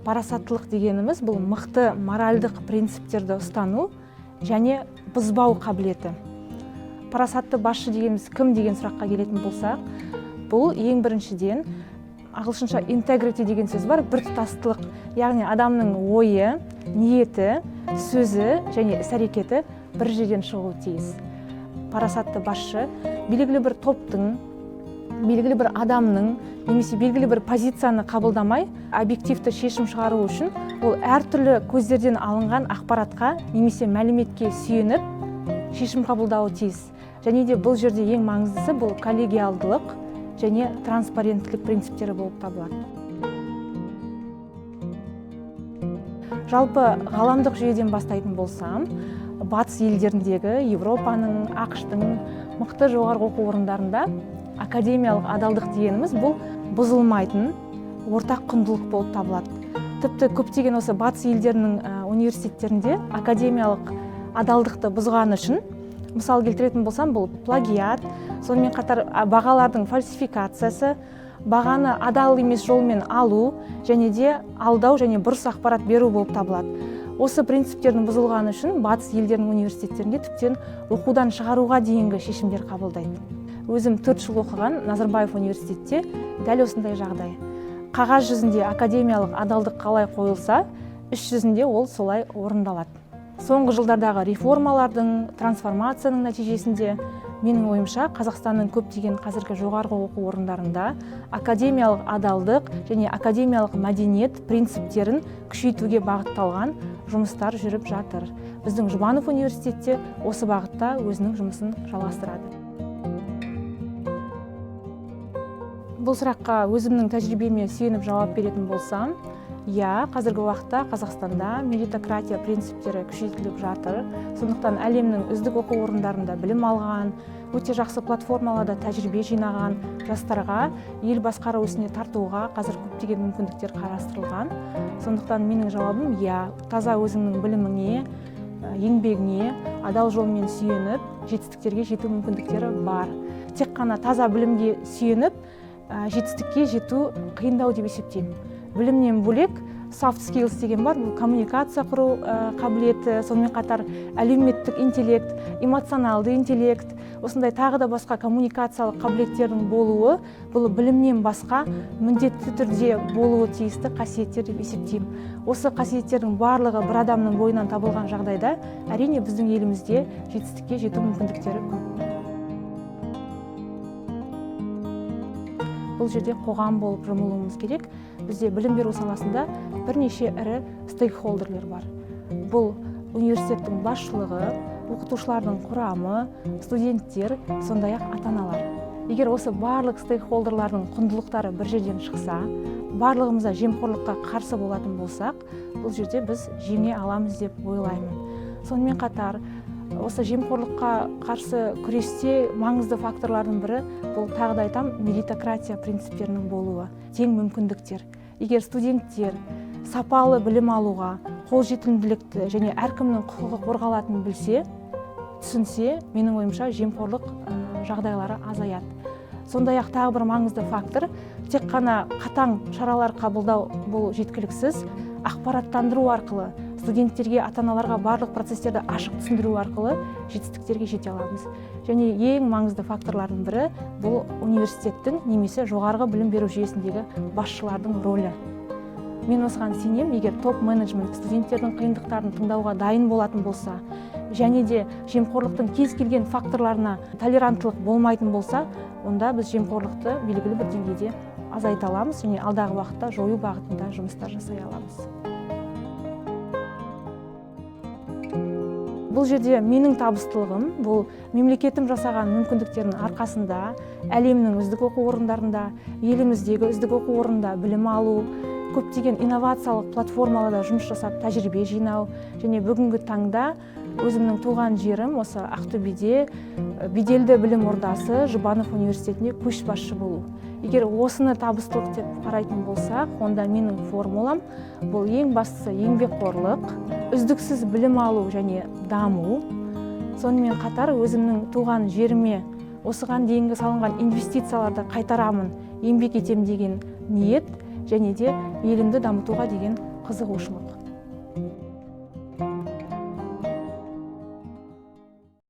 Парасаттылық дегеніміз бұл мықты моральдық принциптерді ұстану және бұзбау қабілеті. Парасатты басшы дегеніміз кім деген сұраққа келетін болсақ, бұл ең біріншіден ағылшынша integrity деген сөз бар, біртұтастылық, яғни адамның ойы, ниеті, сөзі және іс-әрекеті бір жерден шығуы тиіс. Парасатты басшы белгілі бір топтың, белгілі бір адамның немесе белгілі бір позицияны қабылдамай, объективті шешім шығару үшін ол әртүрлі көздерден алынған ақпаратқа немесе мәліметке сүйеніп шешім қабылдауы тиіс. Және де бұл жерде ең маңыздысы бұл коллегиалдылық және транспаренттілік принциптері болып табылады. Жалпы ғаламдық жүйеден бастайтын болсам, батыс елдеріндегі, Европаның, ақш-тың мықты жоғарғы оқу орындарында академиялық адалдық дегеніміз бұл бұзылмайтын ортақ құндылық болып табылады. Тіпті көптеген осы батыс елдерінің университеттерінде академиялық адалдықты бұзған үшін, мысал келтіретін болсам, бұл плагиат, сонымен қатар бағалардың фальсификациясы, бағаны адал емес жолмен алу және де алдау және бұрыс ақпарат беру болып табылады. Осы принциптердің бұзылғаны үшін батыс елдерінің университеттерінде тіптен оқудан шығаруға дейінгі шешімдер қабылдайды. Өзім 4 жыл оқыған Назарбаев университетте дәл осындай жағдай. Қағаз жүзінде академиялық адалдық қалай қойылса, іс жүзінде ол солай орындалады. Соңғы жылдардағы реформалардың, трансформацияның нәтижесінде менің ойымша Қазақстанның көптеген қазіргі жоғарғы оқу орындарында академиялық адалдық және академиялық мәдениет принциптерін күшейтуге бағытталған жұмыстар жүріп жатыр. Біздің Жұбанов университетте осы бағытта өзінің жұмысын жалғастырады. Бұл сұраққа өзімнің тәжірибеме сүйеніп жауап беретін болсам, қазіргі уақытта Қазақстанда меритократия принциптері күшейтіліп жатыр. Сондықтан әлемнің үздік оқу орындарында білім алған, өте жақсы платформаларда тәжірибе жинаған жастарға ел басқару ісіне тартуға қазір көптеген мүмкіндіктер қарастырылған. Сондықтан менің жауабым таза өзіңнің біліміңе, еңбегіңе, адал жолмен сүйеніп, жетістіктерге жету мүмкіндіктері бар. Тек қана таза білімге сүйеніп, жетістікке жету қиындау деп есептеймін. Білімнен бөлек soft skills деген бар, бұл коммуникация құру қабілеті, сонымен қатар әлеуметтік интеллект, эмоционалды интеллект, осындай тағы да басқа коммуникациялық қабілеттердің болуы, бұл білімнен басқа міндетті түрде болуы тиісті қасиеттер деп есептеймін. Осы қасиеттердің барлығы бір адамның бойынан табылған жағдайда, әрине біздің елімізде жетістікке жету мүмкіндіктері көп. Бұл жерде қоғам болып жұмылуымыз керек. Бізде білім беру саласында бірнеше ірі стейкхолдерлер бар. Бұл университеттің басшылығы, оқытушылардың құрамы, студенттер, сондай-ақ ата-аналар. Егер осы барлық стейкхолдерлардың құндылықтары бір жерден шықса, барлығымызда жемқорлыққа қарсы болатын болсақ, бұл жерде біз жеңе аламыз деп ойлаймын. Сонымен қатар, осы жемқорлыққа қарсы күресте маңызды факторлардың бірі бұл тағы да айтам меритократия принциптерінің болуы, тең мүмкіндіктер. Егер студенттер сапалы білім алуға, қолжетімділікті және әркімнің құқығы қорғалатынын білсе, түсінсе, менің ойымша жемқорлық жағдайлары азаяды. Сондай-ақ тағы бір маңызды фактор, тек қана қатаң шаралар қабылдау бұл жеткіліксіз, ақпараттандыру арқылы студенттерге, ата-аналарға барлық процестерді ашық түсіндіру арқылы жетістіктерге жете аламыз. Және ең маңызды факторлардың бірі бұл университеттің немесе жоғарғы білім беру жүйесіндегі басшылардың рөлі. Мен осыған сенем, егер топ-менеджмент студенттердің қиындықтарын тыңдауға дайын болатын болса, және де жемқорлықтың кез келген факторларына толеранттылық болмайтын болса, онда біз жемқорлықты белгілі бір деңгейде азайта аламыз және алдағы уақытта жою бағытында жұмыстар жасай аламыз. Бұл жерде менің табыстылығым, бұл мемлекетім жасаған мүмкіндіктердің арқасында, әлемнің үздік оқу орындарында, еліміздегі үздік оқу орында білім алу, көптеген инновациялық платформаларда жұмыс жасап тәжірибе жинау, және бүгінгі таңда өзімнің туған жерім осы Ақтөбеде беделді білім ордасы Жұбанов университетінде көшбасшы болу. Егер осыны табыстылық деп қарайтын болсақ, онда менің формулам бұл ең бастысы еңбекқорлық, үздіксіз білім алу және даму. Сонымен қатар өзімнің туған жеріме осыған дейінгі салынған инвестицияларды қайтарамын, еңбек етем деген ниет және де елімді дамытуға деген қызығушылық